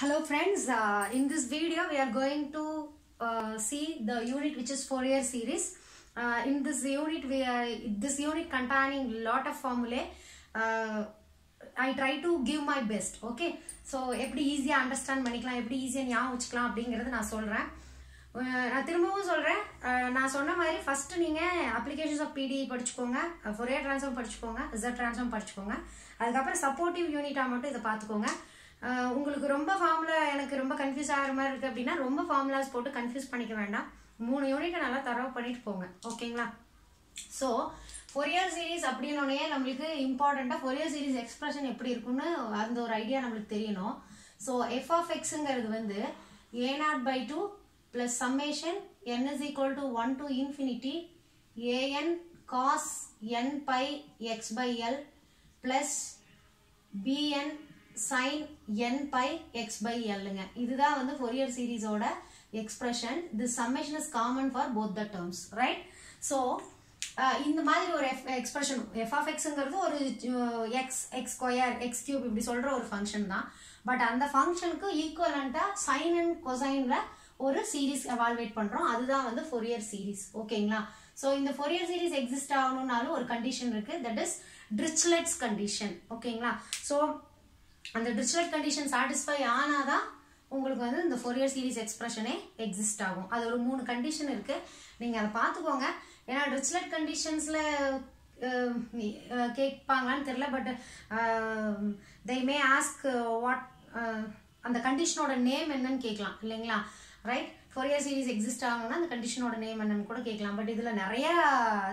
Hello friends, in this video we are going to see the unit which is Fourier series. In this unit containing lot of formulae. I try to give my best. Okay, so எப்படி ஈஸியா understand பண்ணிக்கலாம், எப்படி ஈஸியா ஞாபகம் வச்சுக்கலாம் அப்படிங்கறது நான் சொல்றேன். நான் திரும்பவும் சொல்றேன், நான் சொன்ன மாதிரி ஃபர்ஸ்ட் நீங்க அப்ளிகேஷன்ஸ் ஆஃப் PDE படிச்சுக்கோங்க, Fourier transform படிச்சுக்கோங்க, Z transform படிச்சுக்கோங்க. அதுக்கு அப்புறம் சப்போர்ட்டிவ் யூனிட்டா மட்டும் இத பாத்துக்கோங்க. உங்களுக்கு ரொம்ப ஃபார்முலா எனக்கு ரொம்ப கன்ஃபியூஸ் ஆகிற மாதிரி இருக்கு அப்படின்னா ரொம்ப ஃபார்முலாஸ் போட்டு கன்ஃபியூஸ் பண்ணிக்க வேண்டாம். 3 யூனிட்டை நல்லா தரவு பண்ணிட்டு போங்க. ஓகேங்களா? ஸோ ஃபோரியர் சீரீஸ் அப்படின்னோடனே நம்மளுக்கு இம்பார்ட்டண்ட்டாக ஃபோரியர் சீரீஸ் எக்ஸ்பிரஷன் எப்படி இருக்குன்னு அந்த ஒரு ஐடியா நம்மளுக்கு தெரியணும். ஸோ எஃப் ஆஃப் எக்ஸுங்கிறது வந்து a0/2 + summation n is equal to 1 to infinity an cos n pi x/l plus bn sin n pi x/l ங்க. இதுதான் வந்து ஃபோரியர் சீரிஸோட expression. This summation is common for both the terms, right? So இந்த மாதிரி ஒரு expression f of xங்கிறது ஒரு x square x cube இப்படி சொல்ற ஒரு ஃபங்க்ஷன் தான். பட் அந்த ஃபங்க்ஷனுக்கு ஈக்குவலண்டா sin and cosineல ஒரு சீரிஸ் எவாலுவேட் பண்றோம். அதுதான் வந்து ஃபோரியர் சீரிஸ். ஓகேங்களா? ஸோ இந்த ஃபோரியர் சீரிஸ் எக்ஸிஸ்ட் ஆகணும்னாலும் ஒரு கண்டிஷன் இருக்கு, தட் இஸ் டிரிச்லெட்ஸ் கண்டிஷன். ஓகேங்களா? ஸோ அந்த டிரிச்லெட் கண்டிஷன் சாட்டிஸ்ஃபை ஆனாதான் உங்களுக்கு வந்து இந்த ஃபோரியர் சீரிஸ் எக்ஸ்பிரஷனே எக்ஸிஸ்ட் ஆகும். அது ஒரு 3 கண்டிஷன் இருக்கு, நீங்க அதை பார்த்துக்கோங்க. ஏன்னா டிரிச்லெட் கண்டிஷன்ஸ்ல கேட்பாங்களான்னு தெரியல, but they may ask what அந்த கண்டிஷனோட நேம் என்னன்னு கேட்கலாம் இல்லைங்களா? ரைட்? ஃபோரியர் சீரிஸ் எக்ஸிஸ்ட் ஆகணும்னா அந்த கண்டிஷனோட நேம் என்னன்னு கூட கேட்கலாம். பட் இதுல நிறைய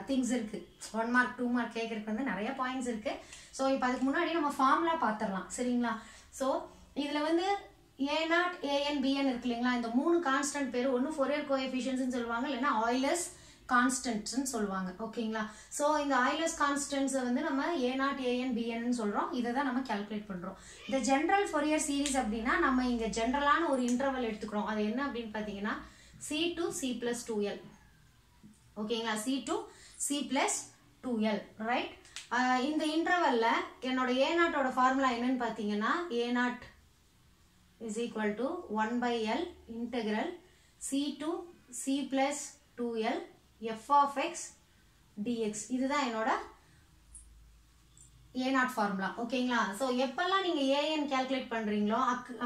திங்ஸ் இருக்கு, 1 மார்க் 2 மார்க் கேட்கறதுக்கு வந்து நிறைய பாயிண்ட்ஸ் இருக்கு. ஸோ இப்போ அதுக்கு முன்னாடி நம்ம ஃபார்முலா பார்த்துடலாம், சரிங்களா? ஸோ இதுல வந்து a0 an bn இருக்கு இல்லைங்களா? இந்த 3 கான்ஸ்டன்ட் பேர் ஒன்று ஃபோரியர் கோஎஃபிஷியன்ட்ஸ்னு சொல்லுவாங்க, இல்லைன்னா ஆய்லர்ஸ் கான்ஸ்டன்ட்ஸ்னு சொல்லுவாங்க. ஓகேங்களா? ஸோ இந்த ஆய்லர்ஸ் கான்ஸ்டன்ட்ஸை வந்து நம்ம a0 an bn சொல்றோம். இதை தான் நம்ம கால்குலேட் பண்றோம். இந்த ஜென்ரல் ஃபோரியர் சீரிஸ் அப்படின்னா நம்ம இங்க ஜென்ரலான ஒரு இன்டர்வல் எடுத்துக்கிறோம். அது என்ன அப்படின்னு பார்த்தீங்கன்னா c to c plus 2l. ஓகேங்களா? c to c plus 2l, right? இந்த இன்டர்வல்ல என்னோட a0ஓட ஃபார்முலா என்னன்னு பார்த்தீங்கன்னா a0 is equal to 1/l integral c to c plus 2l f of x dx. இதுதான் என்னோட a0 ஃபார்முலா. ஓகேங்களா? ஸோ எப்பெல்லாம் நீங்க an கால்குலேட் பண்றீங்களோ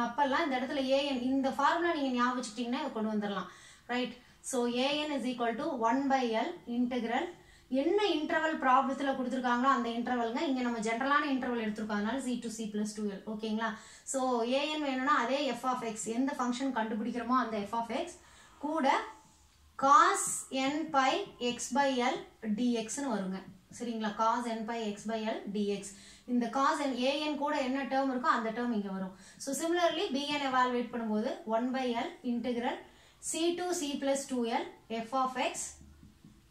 அப்பெல்லாம் இந்த இடத்துல an இந்த ஃபார்முலா நீங்க ஞாபகம் வச்சுக்கிட்டீங்கன்னா இதை கொண்டு வந்துடலாம், right? So an is equal to 1/l integral என்ன இன்டர்வல் ப்ராப்ளத்தில் கொடுத்துருக்காங்களோ அந்த இன்டர்வல்ங்க. இங்கே நம்ம ஜென்ரலான இன்டர்வல் எடுத்துருக்கோம், அதனால c to c plus 2l. ஓகேங்களா? ஸோ an வேணும்னா அதே f of x, எந்த ஃபங்க்ஷன் கண்டுபிடிக்கிறோமோ அந்த f of x கூட cos n pi x/l dxன்னு வருங்க, சரிங்களா? cos n pi x/l dx. இந்த cos an கூட என்ன டேர்ம் இருக்கோ அந்த டேர்ம் இங்கே வரும். ஸோ சிமிலர்லி bn எவாலுவேட் பண்ணும்போது 1/l integral c to c plus 2l f of x,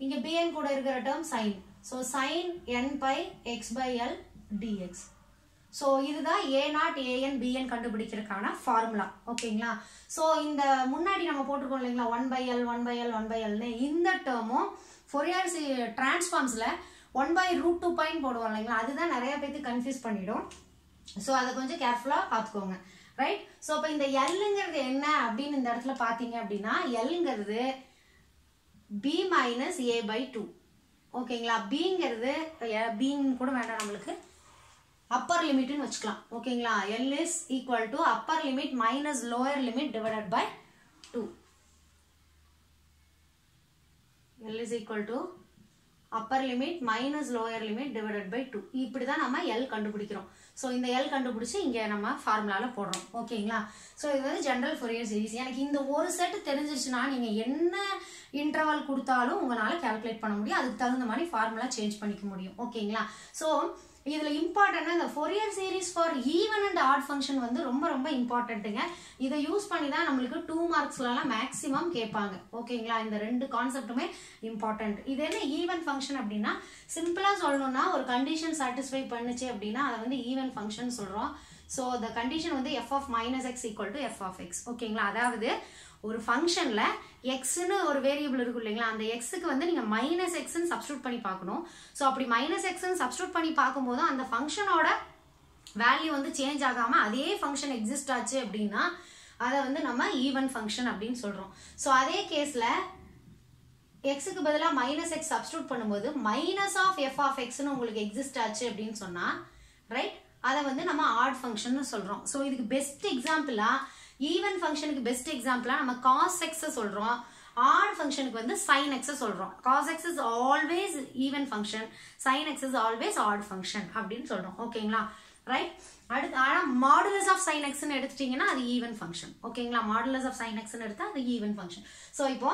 இங்க bn கூட இருக்கிற term sin. So sin n pi x/l dx. So இதுதான் a0 an bn கண்டுபிடிக்கிறதுக்கான ஃபார்முலா. ஓகேங்களா? ஸோ இந்த முன்னாடி நம்ம போட்டிருக்கோம் இல்லைங்களா 1/l 1/l 1/lன்னு, இந்த டேர்மும் ஃபோரியர் டிரான்ஸ்ஃபார்ம்ஸ்ல 1/√2 பாயிண்ட் போடுவோம் இல்லைங்களா? அதுதான் நிறைய பேருக்கு கன்ஃபியூஸ் பண்ணிடும். ஸோ அதை கொஞ்சம் கேர்ஃபுல்லா பார்த்துக்கோங்க, ரைட்? ஸோ இப்போ இந்த எல்லுங்கிறது என்ன அப்படின்னு இந்த இடத்துல பார்த்தீங்க அப்படின்னா எல்லுங்கிறது b minus a/2. ஓகேங்களா? bங்கிறது bன்னு கூட வேண்டாம், நம்மளுக்கு அப்பர் லிமிட்னு வச்சுக்கலாம். ஓகேங்களா? l is equal to upper limit minus lower limit divided by 2. l is equal to upper limit minus lower limit divided by 2. இப்படி தான் நம்ம l கண்டுபிடிக்கிறோம். ஸோ இந்த l கண்டுபிடிச்சு இங்கே நம்ம ஃபார்முலால போடுறோம். ஓகேங்களா? ஸோ இது வந்து ஜென்ரல் ஃபோரியர் சீரிஸ். எனக்கு இந்த ஒரு செட் தெரிஞ்சிருச்சுன்னா நீங்கள் என்ன இன்டர்வல் கொடுத்தாலும் உங்களால் கால்குலேட் பண்ண முடியும், அதுக்கு தகுந்த மாதிரி ஃபார்முலா சேஞ்ச் பண்ணிக்க முடியும். ஓகேங்களா? ஸோ இதுல இம்பார்ட்டன்டா இந்த Fourier series for even and odd function வந்து ரொம்ப ரொம்ப இம்பார்ட்டன்ட்டுங்க. இதை யூஸ் பண்ணி தான் நம்மளுக்கு 2 மார்க்ஸ்லாம் மேக்ஸிமம் கேட்பாங்க. ஓகேங்களா? இந்த 2 கான்செப்ட்டுமே இம்பார்ட்டன்ட். இது என்ன ஈவன் ஃபங்க்ஷன் அப்படின்னா சிம்பிளா சொல்லணும்னா ஒரு கண்டிஷன் சாட்டிஸ்ஃபை பண்ணுச்சு அப்படின்னா அதை வந்து ஈவன் ஃபங்க்ஷன் சொல்றோம். ஸோ த கண்டிஷன் வந்து f of minus x equal to f of x. ஓகேங்களா? அதாவது ஒரு ஃபங்க்ஷன்ல எக்ஸ்னு ஒரு வேரியபிள் இருக்கு இல்லைங்களா? அந்த எக்ஸுக்கு வந்து நீங்க மைனஸ் எக்ஸ்ன்னு சப்ஸ்டியூட் பண்ணி பார்க்கணும். ஸோ அப்படி மைனஸ் எக்ஸ்ன்னு சப்ஸ்டியூட் பண்ணி பார்க்கும்போது அந்த ஃபங்க்ஷனோட வேல்யூ வந்து சேஞ்ச் ஆகாம அதே ஃபங்க்ஷன் எக்ஸிஸ்ட் ஆச்சு அப்படின்னா அதை வந்து நம்ம ஈவன் ஃபங்க்ஷன் அப்படின்னு சொல்றோம். ஸோ அதே கேஸ்ல எக்ஸுக்கு பதிலாக மைனஸ் எக்ஸ் சப்ஸ்டியூட் பண்ணும்போது மைனஸ் ஆஃப் எஃப் ஆஃப் எக்ஸ்னு உங்களுக்கு எக்ஸிஸ்ட் ஆச்சு அப்படின்னு சொன்னா ரைட், அதை வந்து நம்ம ஆட் ஃபங்க்ஷன் சொல்றோம். ஸோ இதுக்கு பெஸ்ட் எக்ஸாம்பிளா ஈவன் ஃபங்க்ஷனுக்கு பெஸ்ட் எக்ஸாம்பிளா நம்ம காஸ் எக்ஸ் சொல்றோம், ஆட் ஃபங்க்ஷனுக்கு வந்து sin x சொல்றோம். cos x is always even function, sin x is always odd function அப்படின்னு சொல்றோம். ஓகேங்களா ரைட். அடுத்து ஆனா மாடுலஸ் ஆஃப் sin x ன்னு எடுத்துட்டீங்கன்னா அது ஈவன் ஃபங்க்ஷன். ஓகேங்களா, மாடுலஸ் ஆஃப் sin x ன்னு எடுத்தா அது ஈவன் ஃபங்க்ஷன். ஸோ இப்போ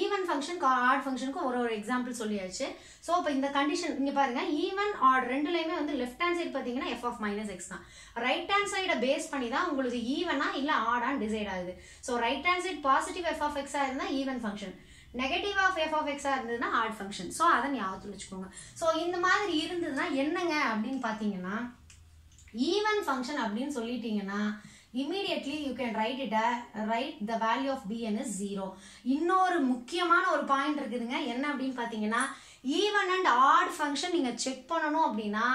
ஈவன் ஃபங்க்ஷன் ஆட் ஃபங்க்ஷனுக்கு ஒரு எக்ஸாம்பிள் சொல்லியாச்சு. ஸோ இப்போ இந்த கண்டிஷன் இங்க பாருங்க, ஈவன் ஆட் ரெண்டுலையுமே வந்து லெஃப்ட் ஹேண்ட் சைடு பார்த்தீங்கன்னா எஃப் ஆஃப் மைனஸ் எக்ஸ் தான். ரைட் ஹேண்ட் சைடை பேஸ் பண்ணி தான் உங்களுக்கு ஈவனா இல்லை ஆடான்னு டிசைட் ஆகுது. So right hand side positive f of எக்ஸா இருந்தால் even function, negative of f of எக்ஸா இருந்ததுன்னா ஆட் ஃபங்க்ஷன். ஸோ அதை ஞாபகத்தில் வச்சுக்கோங்க. ஸோ இந்த மாதிரி இருந்ததுன்னா என்னங்க அப்படின்னு பார்த்தீங்கன்னா ஈவன் ஃபங்க்ஷன் அப்படின்னு சொல்லிட்டீங்கன்னா immediately you can write the value of bn is 0. இன்னொரு முக்கியமான ஒரு பாயிண்ட் இருக்குதுங்க, என்ன அப்படின்னு பார்த்தீங்கன்னா ஈவன் அண்ட் ஆட் ஃபங்க்ஷன் நீங்க செக் பண்ணணும் அப்படின்னா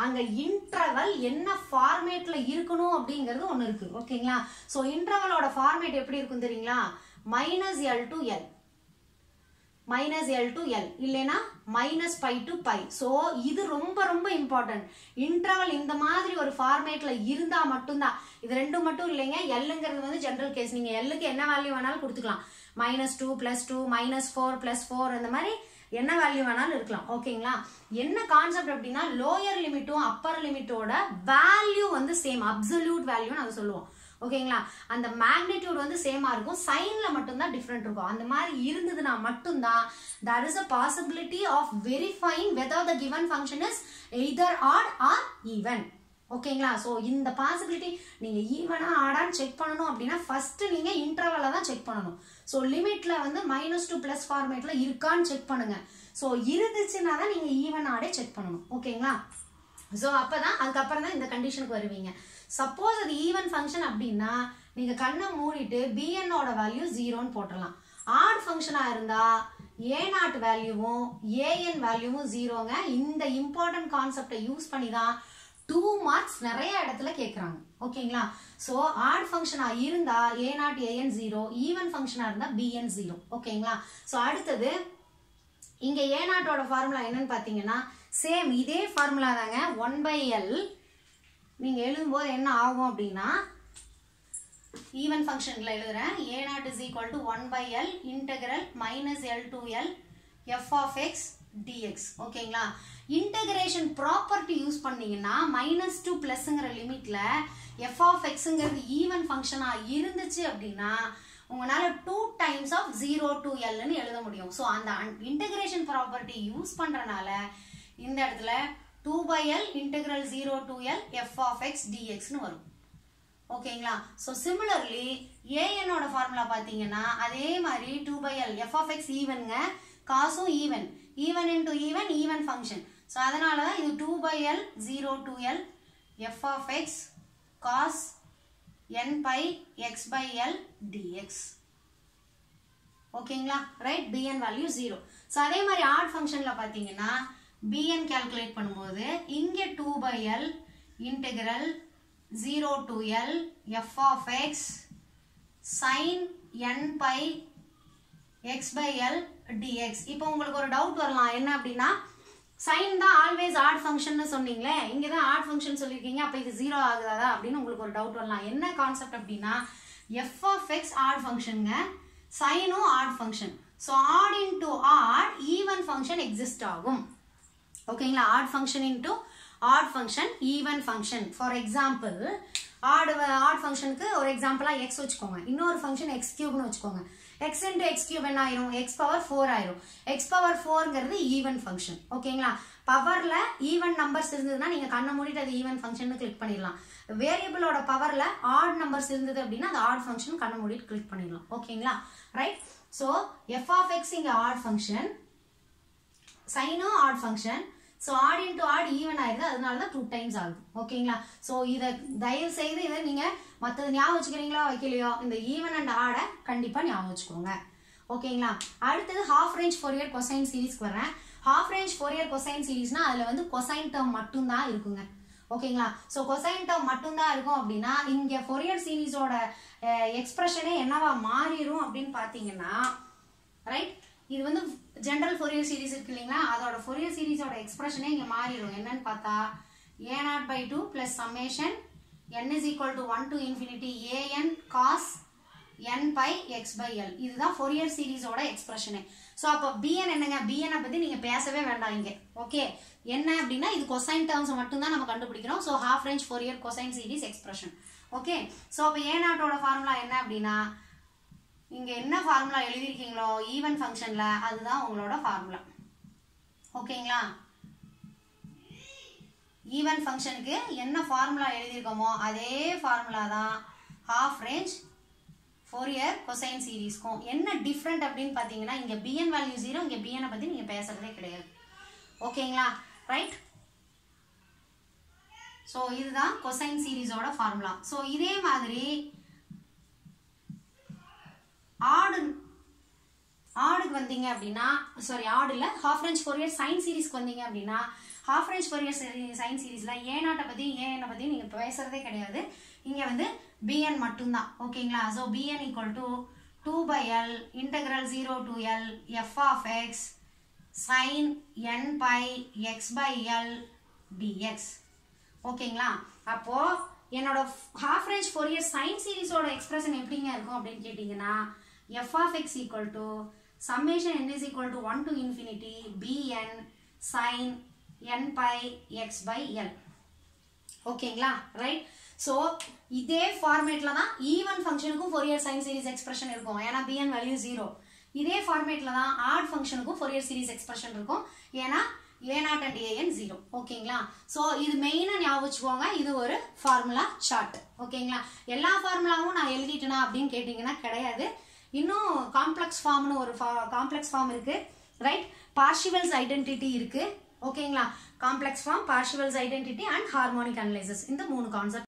அங்க இன்டர்வல் என்ன ஃபார்மேட்ல இருக்கணும் அப்படிங்கிறது ஒன்று இருக்கு. ஓகேங்களா, ஸோ இன்டர்வலோட ஃபார்மேட் எப்படி இருக்கும் தெரியுங்களா, -l to l, -l to l இல்லைன்னா -π to π. ஸோ இது ரொம்ப ரொம்ப இம்பார்ட்டன்ட். இன்டர்வல் இந்த மாதிரி ஒரு ஃபார்மேட்ல இருந்தா மட்டும்தான், இது ரெண்டும் மட்டும் இல்லைங்க, எல்லுங்கிறது வந்து ஜெனரல் கேஸ். நீங்க எல்லுக்கு என்ன வேல்யூ வேணாலும் கொடுத்துக்கலாம், -2 +2 -4 +4 அந்த மாதிரி என்ன வேல்யூ வேணாலும் இருக்கலாம். ஓகேங்களா, என்ன கான்செப்ட் அப்படின்னா லோயர் லிமிட்டும் அப்பர் லிமிட்டோட வேல்யூ வந்து சேம், அப்சல்யூட் வேல்யூன்னு அதை சொல்லுவோம். ஓகேங்களா, அந்த மேக்னிடியூட் வந்து சேமா இருக்கும், சைன்ல மட்டும்தான் டிஃப்ரெண்ட் இருக்கும். அந்த மாதிரி இருந்ததுன்னா மட்டும்தான் there is a possibility of verifying whether the given function is either odd or even. ஓகேங்களா, ஸோ இந்த பாசிபிலிட்டி நீங்க ஈவனா ஆடான்னு செக் பண்ணணும் அப்படின்னா ஃபர்ஸ்ட் நீங்க இன்டர்வலை தான் செக் பண்ணணும். ஸோ லிமிட்ல வந்து -2 + ஃபார்மேட்ல இருக்கான்னு செக் பண்ணுங்க. ஸோ இருந்துச்சுன்னா தான் நீங்க ஈவன் ஆடே செக் பண்ணணும். ஓகேங்களா, ஸோ அப்பதான் அதுக்கப்புறம் தான் இந்த கண்டிஷனுக்கு வருவீங்க. சப்போஸ் அது ஈவன் ஃபங்க்ஷன் அப்படின்னா நீங்க கண்ணை மூடிட்டு bn ஓட வேல்யூ 0ன்னு போட்டுடலாம். ஆட் ஃபங்க்ஷனா இருந்தா a0 வேல்யூவும் an வேல்யூவும் 0ங்க. இந்த இம்பார்ட்டன்ட் கான்செப்டை யூஸ் பண்ணி தான் 2 மார்க்ஸ் நிறைய இடத்துல கேட்குறாங்க. ஓகேங்களா, ஸோ ஆட் ஃபங்க்ஷனா இருந்தா a0 an 0, ஈவன் ஃபங்க்ஷனா இருந்தா bn 0. ஓகேங்களா, ஸோ அடுத்தது இங்க a0 ஓட ஃபார்முலா என்னன்னு பார்த்தீங்கன்னா சேம் இதே ஃபார்முலா தாங்க, 1/l. நீங்க எழுதும்போது என்ன ஆகும் அப்படின்னா ஈவன் ஃபங்க்ஷன்ல எழுதுறேன், a0 is equal to 1/l integral -l to l f of x dx. ஓகேங்களா, இன்டகிரேஷன் ப்ராப்பர்ட்டி யூஸ் பண்ணீங்கன்னா -2 +ங்கிற லிமிட்ல f of xங்கிறது ஈவன் ஃபங்க்ஷனா இருந்துச்சு அப்படின்னா உங்களால 2 times of 0 to l ன்னு எழுத முடியும். ஸோ அந்த இன்டகிரேஷன் ப்ராப்பர்ட்டி யூஸ் பண்றனால இந்த இடத்துல 2/l integral 0 to l f of x dx ன்னு வரும். ஓகேங்களா, ஸோ சிமிலர்லி an ஓட ஃபார்முலா பார்த்தீங்கன்னா அதே மாதிரி 2/l f of x ஈவனுங்க, காசும் even, even into even, even function. So அதனால தான் இது 2/l 0 to l f of x cos n/pi x/l dx. ஓகேங்களா ரைட், bn வேல்யூ 0. ஸோ அதே மாதிரி ஆட் ஃபங்க்ஷன்ல பார்த்தீங்கன்னா bn கால்குலேட் பண்ணும்போது இங்க 2/l integral 0 to l f of x sin n/pi x/l dx. இப்போ உங்களுக்கு ஒரு டவுட் வரலாம், என்ன அப்படின்னா சைன் தான் ஆல்வேஸ் ஆட் ஃபங்க்ஷன் சொன்னீங்களே, இங்க தான் ஆட் ஃபங்க்ஷன் சொல்லிருக்கீங்க, அப்ப இது 0 ஆகுதா அப்படின்னு உங்களுக்கு ஒரு டவுட் வரலாம். என்ன கான்செப்ட் அப்படின்னா f of x ஆட் ஃபங்க்ஷனுங்க, சைனும் odd function. So odd into odd even function exist ஆகும். ஓகேங்களா, odd function into odd function even function. For example odd ஃபங்க்ஷனுக்கு ஒரு எக்ஸாம்பிளா x வச்சுக்கோங்க, இன்னொரு ஃபங்க்ஷன் x³ னு வச்சுக்கோங்க. x into x³ என்ன ஆயிரும், x⁴ ஆயிரும். x⁴ங்கிறது ஈவன் ஃபங்க்ஷன். ஓகேங்களா, பவர்ல ஈவன் நம்பர்ஸ் இருந்ததுன்னா நீங்க கண்ணை மூடிட்டு அது ஈவன் ஃபங்க்ஷன் கிளிக் பண்ணிடலாம். வேரியபிளோட பவர்ல ஆட் நம்பர்ஸ் இருந்தது அப்படின்னா அது ஆட் ஃபங்க்ஷன் கண்ணை மூடிட்டு கிளிக் பண்ணிடலாம். ஓகேங்களா right. So f of x இங்க ஆட் ஃபங்க்ஷன், சைனும் odd function. So odd into odd even ஆயிடுது, அதனால தான் 2 times ஆகுது. ஓகேங்களா, ஸோ இதை தயவு செய்து இதை நீங்க மற்றது ஞாபகம் வச்சுக்கிறீங்களோ வைக்கலையோ இந்த ஈவன் அண்ட் ஆடை கண்டிப்பா ஞாபகம் வச்சுக்கோங்க. ஓகேங்களா, அடுத்தது ஹாஃப் ரேஞ்ச் ஃபோரியர் கொசைன் சீரீஸ்க்கு வரேன். ஹாஃப் ரேஞ்ச் ஃபோரியர் கொசைன் சீரீஸ்னா அதுல வந்து கொசைன் டேர்ம் மட்டும் தான் இருக்குங்க. ஓகேங்களா. ஸோ கொசைன் டேர்ம் மட்டும்தான் இருக்கும் அப்படின்னா இங்கே ஃபோரியர் சீரீஸோட எக்ஸ்பிரஷனே என்னவா மாறிடும் அப்படின்னு பார்த்தீங்கன்னா, ரைட், இது வந்து ஜென்ரல் ஃபோரியர் சீரீஸ் இருக்கு இல்லைங்களா, அதோட ஃபோரியர் சீரீஸோட எக்ஸ்பிரஷனே இங்கே மாறிடும். என்னன்னு பார்த்தா a0/2 plus summation n is equal to 1 to infinity an cos n pi x by l. இதுதான் ஃபோரியர் சீரீஸோட எக்ஸ்பிரஷனே. ஸோ அப்போ bn என்னங்க, bn பற்றி நீங்கள் பேசவே வேண்டாம் இங்கே. ஓகே, என்ன அப்படின்னா இது கொசைன் டேர்ம்ஸ் மட்டும்தான் நம்ம கண்டுபிடிக்கிறோம். So half range Fourier cosine series expression. Okay, so அப்போ a0ஓட ஃபார்முலா என்ன அப்படின்னா இங்கே என்ன ஃபார்முலா எழுதியிருக்கீங்களோ ஈவன் ஃபங்க்ஷனில் அதுதான் உங்களோட ஃபார்முலா. ஓகேங்களா, ஈவன் ஃபங்க்ஷனுக்கு என்ன ஃபார்முலா எழுதியிருக்கோமோ அதே ஃபார்முலா தான் ஹாஃப் ரேஞ்ச் ஃபோரியர் கொசைன் சீரீஸ்க்கும். என்ன டிஃப்ரெண்ட் அப்படின்னு பார்த்தீங்கன்னா இங்கே bn வேல்யூ 0, இங்கே bn பற்றி நீங்கள் பேசுறதே கிடையாது. ஓகேங்களா, ரைட். ஸோ இதுதான் கொசைன் சீரீஸோட ஃபார்முலா. ஸோ இதே மாதிரி ஆடுக்கு வந்தீங்க அப்படின்னா, சாரி ஆடு இல்லை, ஹாஃப் ரேஞ்ச் ஃபோரியர் சைன் சீரீஸ்க்கு வந்தீங்க அப்படின்னா ஹாஃப் ரேஞ்ச் ஃபோரியர் சைன் சீரீஸில் a0 பற்றி an பற்றி நீங்கள் பேசுறதே கிடையாது. இங்கே வந்து bn மட்டும்தான். ஓகேங்களா, so bn equal to 2/l integral 0 to l f of x sin n pi x by l dx. ஓகேங்களா, அப்போ என்னோட ஹாஃப் ரேஞ்ச் ஃபோரியர் சைன் சீரீஸோட எக்ஸ்பிரஷன் எப்படிங்க இருக்கும் அப்படின்னு கேட்டிங்கன்னா f of x equal to summation n is equal to 1 to infinity bn sin n pi x by l. ஓகேங்களா, right. So இதே ஃபார்மேட்ல தான் ஈவன் ஃபங்க்ஷனுக்கும் ஃபோரியர் சைன் சீரீஸ் எக்ஸ்பிரஷன் இருக்கும். ஏன்னா bn வேல்யூ 0. இதே ஃபார்மேட்ல தான் ஆட் ஃபங்க்ஷனுக்கும் ஃபோரியர் சீரீஸ் எக்ஸ்பிரஷன் இருக்கும். ஏன்னா a0 and an 0. ஓகேங்களா, ஸோ இது மெயினாக ஞாபகம் வச்சுக்கோங்க. இது ஒரு ஃபார்முலா சார்ட். ஓகேங்களா, எல்லா ஃபார்முலாவும் நான் எழுதிட்டேனா அப்படின்னு கேட்டிங்கன்னா கிடையாது. இன்னும் காம்ப்ளெக்ஸ் ஃபார்ம்னு ஒரு காம்ப்ளெக்ஸ் ஃபார்ம் இருக்கு, ரைட். பார்ஷிவல்ஸ் ஐடென்டிட்டி இருக்கு. ஓகேங்களா, complex form, Parseval's identity and harmonic analysis, இந்த 3 கான்செப்ட்